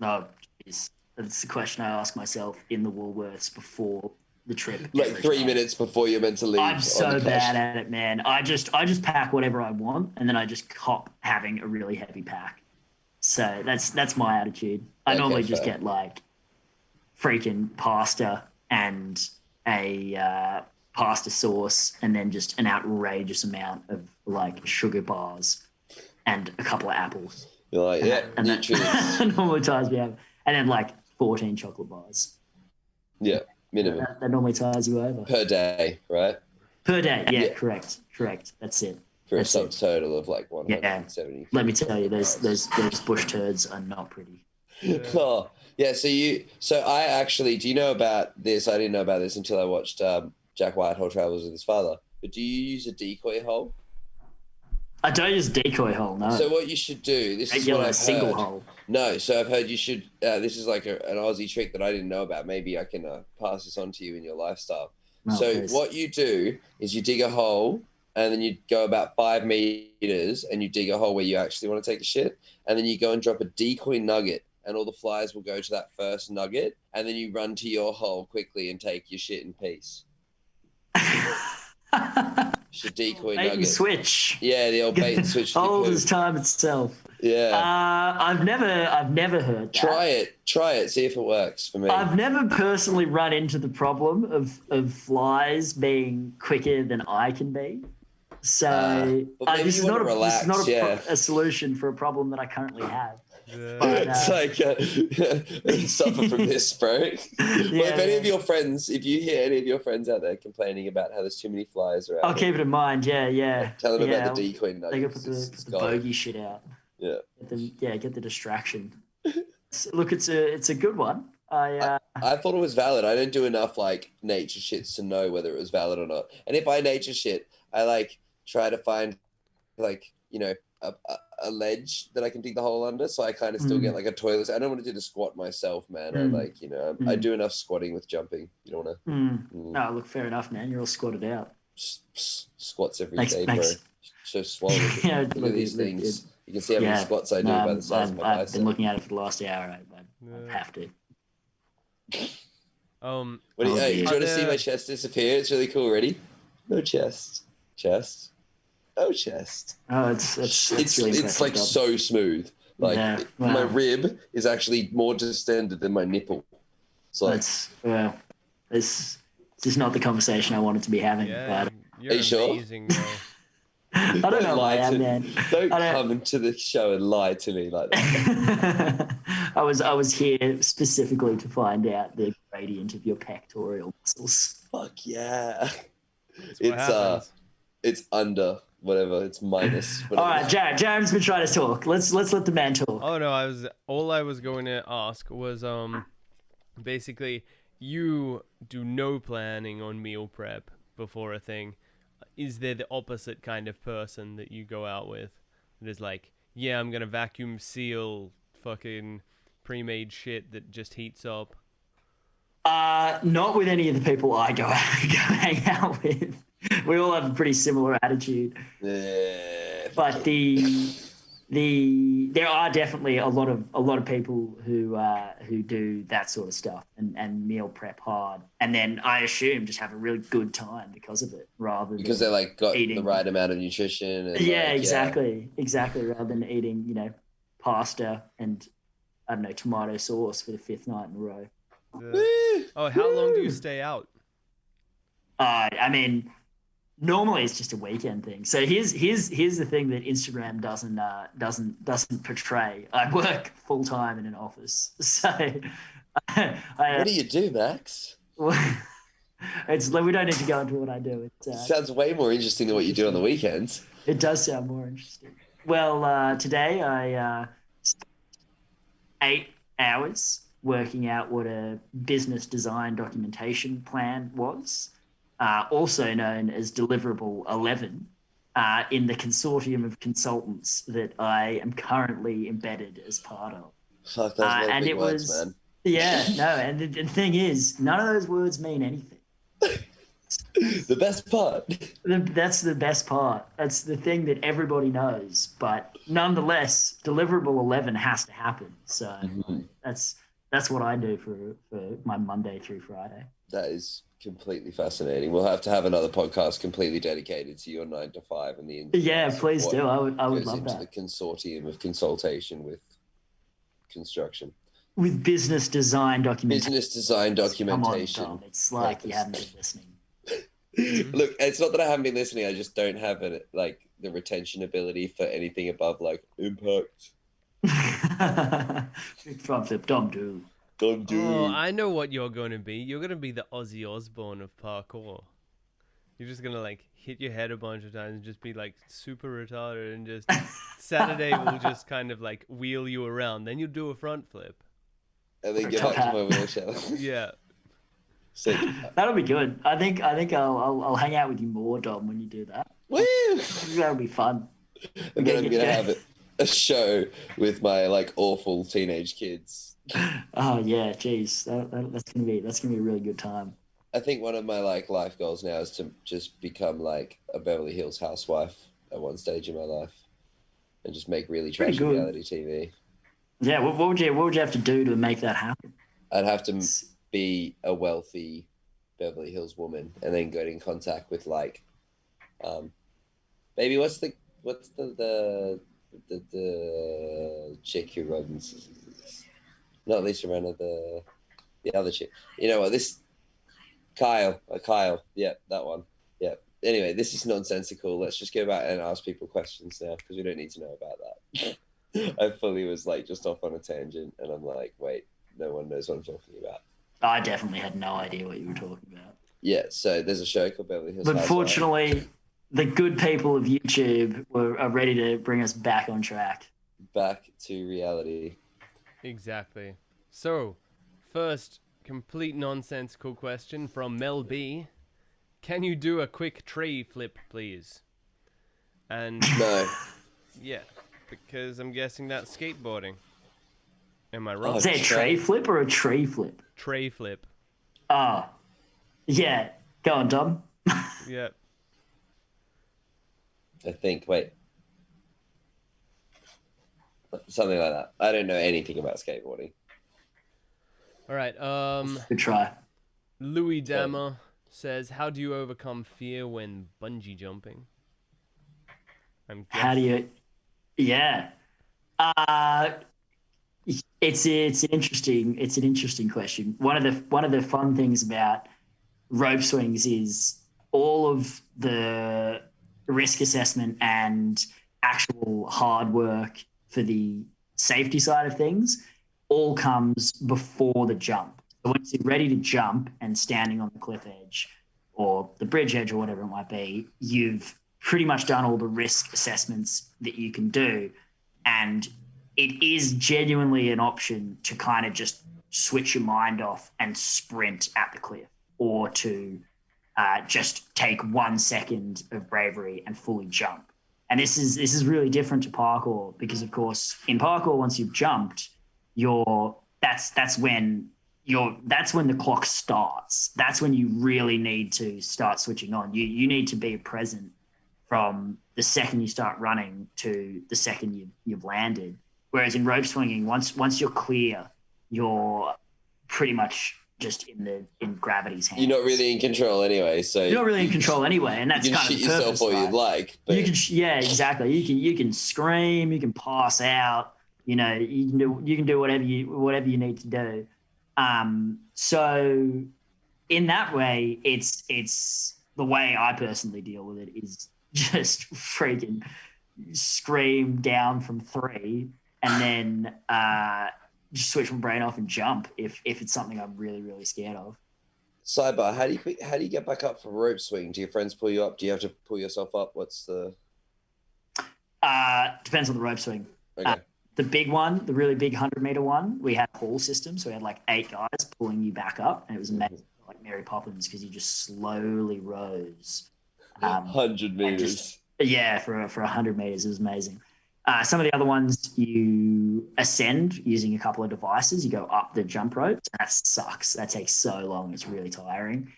Oh, jeez. That's the question I ask myself in the Woolworths before the trip. Like every 3 time. minutes before you're meant to leave. I'm on so the bad at it, man. I just pack whatever I want, and then I just cop having a really heavy pack. So that's my attitude. I normally just fair. get like freaking pasta and a pasta sauce, and then just an outrageous amount of like sugar bars and a couple of apples. You're like, yeah, And nutrients. that normally ties me over. And then like 14 chocolate bars. Yeah, minimum. That normally ties you over. Per day, right? Per day, yeah. Correct. That's it. For That's a it. subtotal of like 170. Let me tell you, those bush turds are not pretty. Oh, yeah. So I actually, do you know about this? I didn't know about this until I watched Jack Whitehall Travels with his father. But do you use a decoy hole? I don't use decoy hole, no. So what you should do, this is what Regular I've single heard. hole. No, so I've heard you should, this is like an Aussie trick that I didn't know about. Maybe I can pass this on to you in your lifestyle. No, So please. what you do is you dig a hole, and then you go about 5 meters, and you dig a hole where you actually want to take a shit, and then you go and drop a decoy nugget, and all the flies will go to that first nugget, and then you run to your hole quickly and take your shit in peace. It's a decoy Bait nugget. and switch. Yeah, the old bait and switch. Old as time itself. Yeah. I've never heard that. Try it. See if it works for me. I've never personally run into the problem of flies being quicker than I can be. So this is not a solution for a problem that I currently have. But, it's like suffer from this, bro. If you hear any of your friends out there complaining about how there's too many flies around, I'll keep it in mind. Yeah. Tell them about the decoy nuggets. They gotta put the bogey shit out. Yeah. Get the distraction. Look, it's a good one. I thought it was valid. I don't do enough like nature shits to know whether it was valid or not. And if I nature shit, I like try to find like, a ledge that I can dig the hole under, so I kind of still get like a toilet. I don't want to do the squat myself, man. I do enough squatting with jumping. You don't want to. No, look, fair enough, man. You're all squatted out. Squats every day, bro. So swallow. Look at these things. You can see how many squats I do by the size of my bicep. I've been looking at it for the last hour. I have to. Do you want to see my chest disappear? It's really cool. Ready? No chest. No chest. Oh, it's really it's like so smooth. Like my rib is actually more distended than my nipple. So this is not the conversation I wanted to be having. Yeah, but you're are you amazing, sure? I don't know why I am, man. Don't come into the show and lie to me like that. I was here specifically to find out the gradient of your pectoral muscles. Fuck yeah. It's under whatever. It's minus. Whatever. All right, Jarran's been trying to talk. Let's let the man talk. Oh no, all I was going to ask was basically you do no planning on meal prep before a thing. Is there the opposite kind of person that you go out with that is like, yeah, I'm gonna vacuum seal fucking pre-made shit that just heats up? Not with any of the people I go hang out with. We all have a pretty similar attitude. Yeah. But the there are definitely a lot of people who do that sort of stuff and meal prep hard, and then I assume just have a really good time because of it, rather than Because they like got eating the right amount of nutrition. And yeah, exactly, rather than eating pasta and I don't know tomato sauce for the 5th night in a row. How long do you stay out? I mean, normally it's just a weekend thing. So here's the thing that Instagram doesn't portray. I work full time in an office, so what do you do, Max? It's we don't need to go into what I do. It sounds way more interesting than what you do on the weekends. It does sound more interesting. Well, today I spent 8 hours working out what a business design documentation plan was. Also known as Deliverable 11, in the consortium of consultants that I am currently embedded as part of. Fuck, those and big words, man. Yeah, no, and the thing is, none of those words mean anything. The best part. That's the best part. That's the thing that everybody knows, but nonetheless, Deliverable 11 has to happen. So that's what I do for my Monday through Friday. That is completely fascinating. We'll have to have another podcast completely dedicated to your 9 to 5 and the please do. I would love that. The consortium of consultation with construction. With business design documentation. Come on, Tom. It's like you haven't been listening. Look, it's not that I haven't been listening. I just don't have the retention ability for anything above impact. Big front flip, Dom do. Oh, I know what you're going to be. You're going to be the Ozzy Osbourne of parkour. You're just going to hit your head a bunch of times and just be super retarded, and just Saturday will just kind of wheel you around. Then you'll do a front flip. And then get back to my wheelchair. Yeah. Sick. That'll be good. I think I'll hang out with you more, Dom, when you do that. Woo! That'll be fun. And then I'm gonna have a show with my awful teenage kids. Oh yeah, geez, that's gonna be a really good time. I think one of my life goals now is to just become a Beverly Hills housewife at one stage in my life, and just make really trashy reality TV. Yeah, what would you have to do to make that happen? I'd have to be a wealthy Beverly Hills woman, and then get in contact with baby, what's the chick who runs, not Lisa Renner, the other chick. You know what? Kyle. Yeah, that one. Yeah. Anyway, this is nonsensical. Let's just go back and ask people questions now, because we don't need to know about that. I fully was just off on a tangent, and I'm wait, no one knows what I'm talking about. I definitely had no idea what you were talking about. Yeah, so there's a show called Beverly Hills. But fortunately, the good people of YouTube are ready to bring us back on track. Back to reality. Exactly. So, first, complete nonsensical question from Mel B. Can you do a quick tray flip, please? And no. Yeah, because I'm guessing that's skateboarding. Am I wrong? Is it a tray flip or a tree flip? Tray flip. Oh. Yeah. Go on, Dom. Yeah. I think, wait. Something like that. I don't know anything about skateboarding. All right. Good try. Louis Dammer says, how do you overcome fear when bungee jumping? How do you... Yeah. It's an interesting question. One of the fun things about rope swings is all of the risk assessment and actual hard work for the safety side of things all comes before the jump. So once you're ready to jump and standing on the cliff edge or the bridge edge or whatever it might be, you've pretty much done all the risk assessments that you can do. And it is genuinely an option to kind of just switch your mind off and sprint at the cliff, or to just take 1 second of bravery and fully jump. And this is really different to parkour, because of course in parkour, once you've jumped, that's when the clock starts. That's when you really need to start switching on. You need to be present from the second you start running to the second you've landed. Whereas in rope swinging, once you're clear, you're pretty much just in gravity's hands. You're not really in control anyway, so you're not really in control anyway, and that's you can kind shit of the purpose, yourself all right? you'd like. But You can, yeah, exactly. You can scream, you can pass out. You know, you can do whatever you need to do. So in that way, it's the way I personally deal with it is just freaking scream down from 3 and then just switch my brain off and jump if it's something I'm really, really scared of. Sidebar: how do you get back up from rope swing? Do your friends pull you up? Do you have to pull yourself up? What's the? Depends on the rope swing. Okay. The big one, the really big 100-meter one, we had a pull system, so we had like 8 guys pulling you back up, and it was amazing, like Mary Poppins, because you just slowly rose. 100 meters. For 100 meters, it was amazing. Some of the other ones, you ascend using a couple of devices. You go up the jump ropes. That sucks. That takes so long. It's really tiring.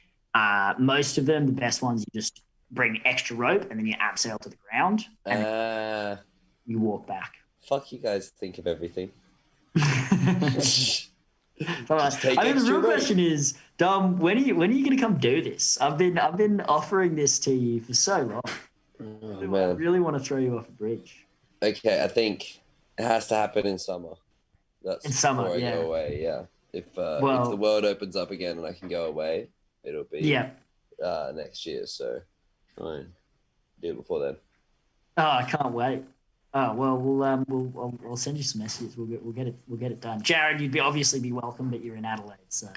Most of them, the best ones, you just bring extra rope and then you abseil to the ground and you walk back. Fuck, you guys think of everything. The real question is, Dom, when are you going to come do this? I've been offering this to you for so long. I really want to throw you off a bridge. Okay, I think it has to happen in summer. That's in summer, before I go away. Yeah, if the world opens up again and I can go away, it'll be next year. So, fine, do it before then. Oh, I can't wait. Oh well, I'll send you some messages. We'll get it done. Jarran, you'd obviously be welcome, but you're in Adelaide, so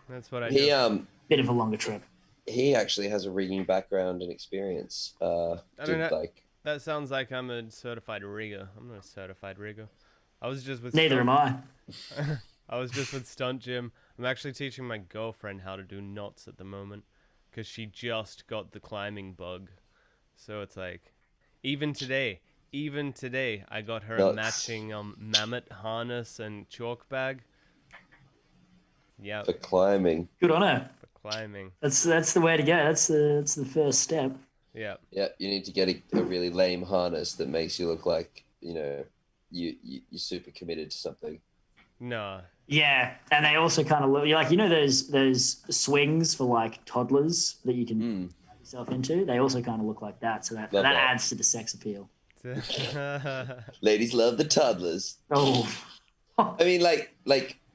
that's what I do. Bit of a longer trip. He actually has a rigging background and experience. That sounds like I'm a certified rigger. I'm not a certified rigger. I was just with. Neither am I. I was just with Stunt Gym. I'm actually teaching my girlfriend how to do knots at the moment, because she just got the climbing bug. So it's like, even today, I got her a matching mammoth harness and chalk bag. Yeah. For climbing. Good on her. For climbing. That's the way to go. That's the first step. Yeah. Yeah, you need to get a really lame harness that makes you look like, you're super committed to something. No. Yeah, and they also kind of look like, those swings for like toddlers that you can put yourself into. They also kind of look like that, so that adds to the sex appeal. Ladies love the toddlers. Oh. I mean, like.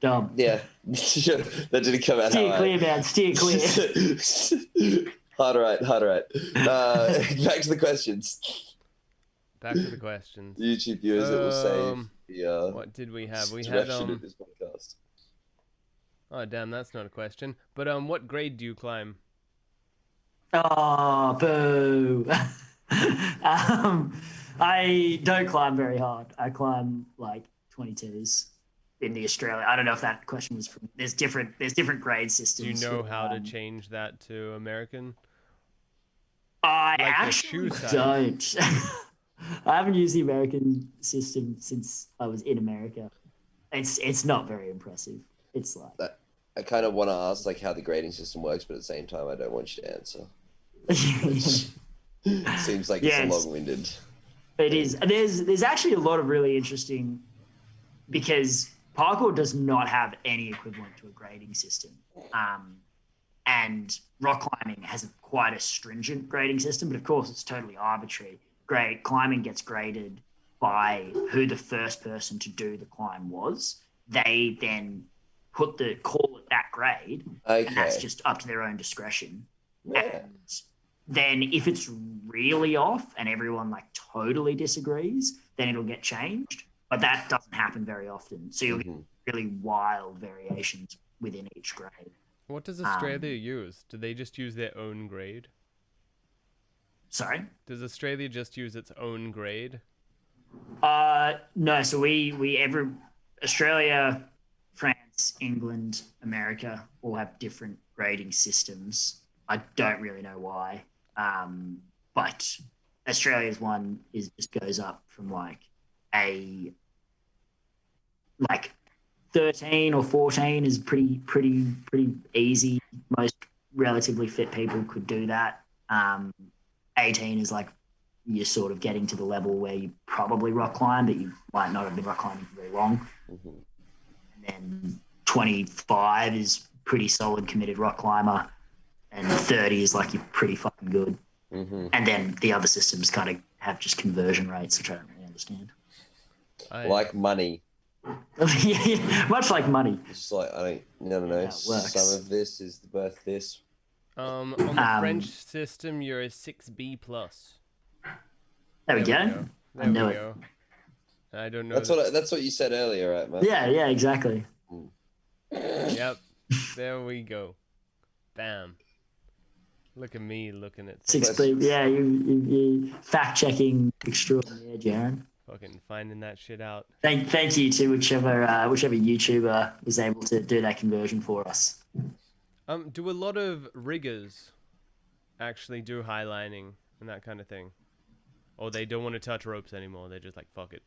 Dumb. Yeah. That didn't come out. Steer clear, man. Steer clear. Hard right. Back to the questions. YouTube viewers that will save the. What did we have? We had of this podcast. Oh damn, that's not a question. But what grade do you climb? Oh, boo. I don't climb very hard. I climb like 22s in the Australia. I don't know if that question was from. There's different grade systems. Do you know how to change that to American? I actually don't. I haven't used the American system since I was in America. It's not very impressive. It's like I kind of want to ask like how the grading system works, but at the same time I don't want you to answer. It seems like it's long-winded. It is. There's actually a lot of really interesting, because parkour does not have any equivalent to a grading system. And rock climbing has quite a stringent grading system, but of course it's totally arbitrary. Climbing gets graded by who the first person to do the climb was. They then call it that grade, and that's just up to their own discretion. Yeah. And then if it's really off and everyone like totally disagrees, then it'll get changed. But that doesn't happen very often. So you'll get really wild variations within each grade. What does Australia use? Do they just use their own grade? Sorry? Does Australia just use its own grade? No. So Australia, France, England, America all have different grading systems. I don't really know why. But Australia's one just goes up from like 13 or 14 is pretty easy. Most relatively fit people could do that. 18 is like you're sort of getting to the level where you probably rock climb, but you might not have been rock climbing for very long. Mm-hmm. And then 25 is pretty solid committed rock climber, and 30 is like you're pretty fucking good. Mm-hmm. And then the other systems kind of have just conversion rates, which I don't really understand. Like money. Yeah, much like money. It's like I don't know. Some of this is worth this. On the French system, you're a 6B plus. There we go. I know it. I don't know. That's what you said earlier, right, man? Yeah, exactly. Yep. There we go. Bam. Look at me looking at 6B. Yeah, you fact checking extraordinaire, Jarran. fucking finding that shit out. Thank you to whichever YouTuber was able to do that conversion for us. Do a lot of riggers actually do highlining and that kind of thing? Or they don't want to touch ropes anymore, they're just like, fuck it.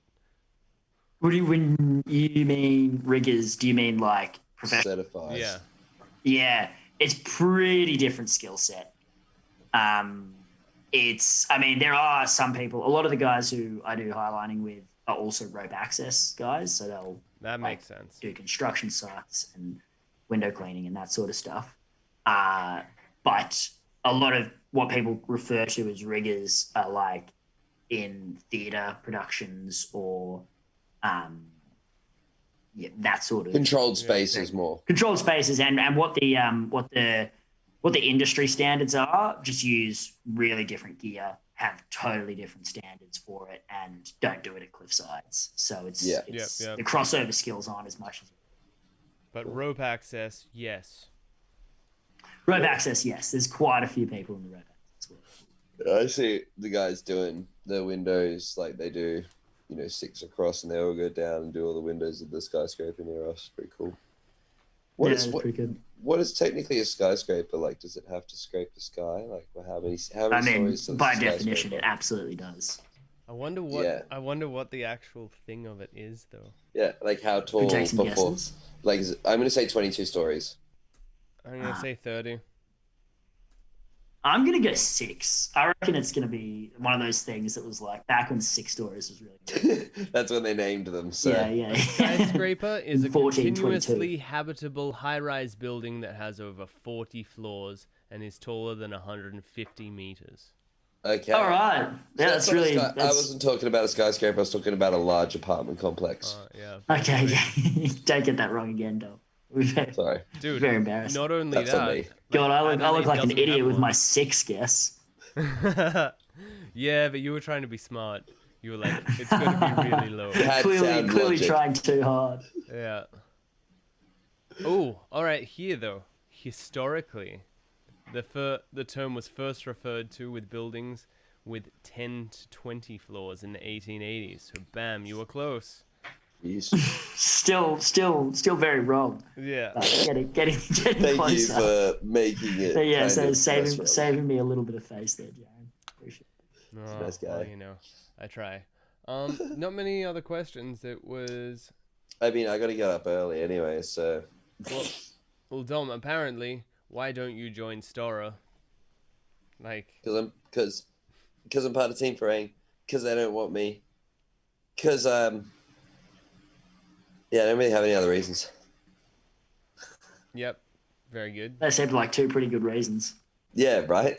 When you mean riggers, do you mean like professional? Certified. Yeah. Yeah, it's pretty different skill set. There are some people, a lot of the guys who I do highlining with are also rope access guys, so they'll makes sense. Do construction sites and window cleaning and that sort of stuff. But a lot of what people refer to as riggers are like in theatre productions or that sort of controlled spaces more. Controlled spaces and what the industry standards are, just use really different gear, have totally different standards for it, and don't do it at cliff sides. So it's the crossover skills aren't as much as. But rope access, yes. Rope access, yes. There's quite a few people in the rope access world. I see the guys doing the windows like they do, 6 across, and they all go down and do all the windows of the skyscraper near us. Pretty cool. Pretty good. What is technically a skyscraper like? Does it have to scrape the sky? Like, how many stories? By definition, it absolutely does. I wonder what the actual thing of it is, though. Yeah, like how tall before? Guesses? Like, I'm going to say 22 stories. I'm going to say 30. I'm going to go 6. I reckon it's going to be one of those things that was like back when 6 stories was really good. That's when they named them. So. Yeah. Skyscraper is a 14, continuously 22. habitable high-rise building that has over 40 floors and is taller than 150 meters. Okay. All right. Yeah, that's really. I wasn't talking about a skyscraper. I was talking about a large apartment complex. Yeah. Okay. Don't get that wrong again, Dom. Sorry, dude. Very embarrassing. Not only that. God, I look like an idiot with my 6 guess. Yeah, but you were trying to be smart. You were like, it's going to be really low. Clearly trying too hard. Yeah. Oh, all right. Here though, historically, the term was first referred to with buildings with 10 to 20 floors in the 1880s. So, bam, you were close. Still very wrong. Yeah. Getting Thank closer. you for making it. So, yeah, so saving me a little bit of face there, Jarran. Appreciate it. Oh, nice guy. Well, I try. Not many other questions. It was. I mean, I got to get up early anyway, so. Well, Dom. Apparently, why don't you join Stora? Like. Because I'm part of Team Farang. Because they don't want me. Because yeah, I don't really have any other reasons. Yep. Very good. That seemed like 2 pretty good reasons. Yeah, right?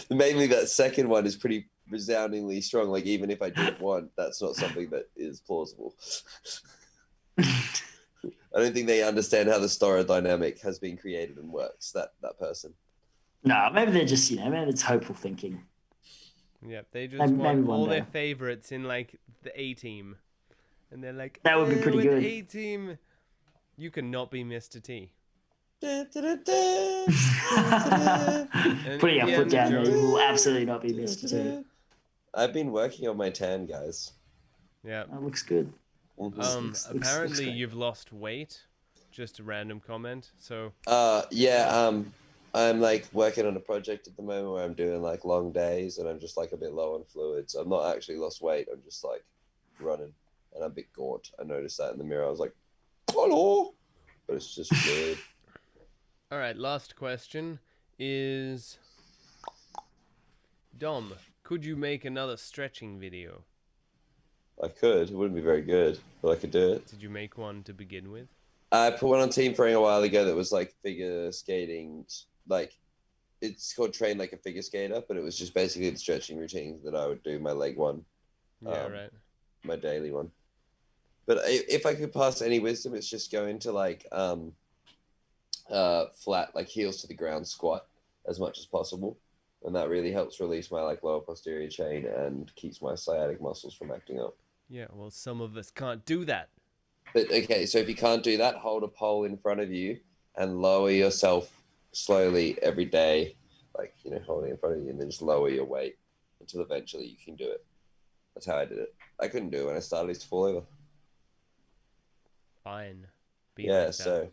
Mainly that second one is pretty resoundingly strong. Like, even if I didn't want, that's not something that is plausible. I don't think they understand how the Stora dynamic has been created and works, that person. No, maybe they're just, maybe it's hopeful thinking. Yep, they just want all their favorites in, like, the A-team. And they're like, that would be pretty good. A-team, you cannot be Mr. T. Putting our foot down there, you will absolutely not be Mr. T. I've been working on my tan, guys. Yeah. That looks good. Apparently you've lost weight. Just a random comment. So. I'm like working on a project at the moment where I'm doing like long days and I'm just like a bit low on fluids. I'm not actually lost weight. I'm just like running and I'm a bit gaunt. I noticed that in the mirror. I was like, hello, but it's just weird. All right. Last question is, Dom, could you make another stretching video? I could. It wouldn't be very good, but I could do it. Did you make one to begin with? I put one on Team Frame a while ago that was like figure skating, like it's called Train Like a Figure Skater, but it was just basically the stretching routines that I would do. My leg one, Yeah, right. my daily one. But if I could pass any wisdom, it's just go into like flat, like heels to the ground squat as much as possible, and that really helps release my like lower posterior chain and keeps my sciatic muscles from acting up. Yeah, well, some of us can't do that. But okay, so if you can't do that, hold a pole in front of you and lower yourself slowly every day, like, you know, holding it in front of you, and then just lower your weight until eventually you can do it. That's how I did it. I couldn't do it when I started. I used to fall over. Fine. Be Yeah, like so.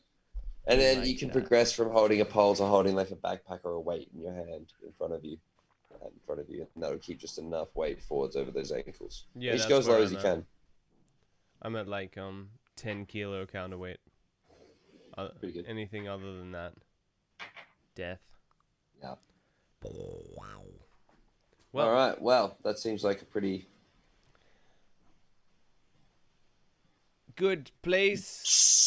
And then like you can that. progress from holding a pole to holding like a backpack or a weight in your hand in front of you. And that would keep just enough weight forwards over those ankles. Yeah, you just that's go as low where as you I'm at. can. I'm at like 10 kilo counterweight. Pretty good. Anything other than that, death. Yeah. Wow. Well, All right. Well, that seems like a pretty good place.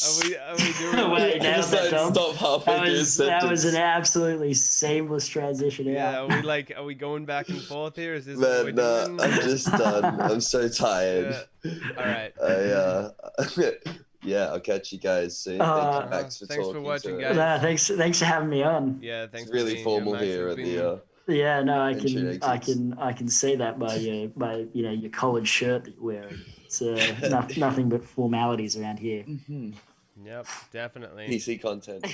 Are we doing? Wait, nailed that, Dom. Stop halfway through a That was sentence. an absolutely seamless transition Yeah, out. are we going back and forth here? Is this Man, what we're doing? I'm just done. I'm so tired. All right. Yeah, I'll catch you guys soon. Thank you, Max, for thanks for talking. watching, to guys. Nah, thanks for having me on. Yeah, thanks It's for really being formal Max. here It's at been- the. Yeah, no, I Introductions. can see that by your collared shirt that you're wearing. It's nothing but formalities around here. Yep, definitely. PC content.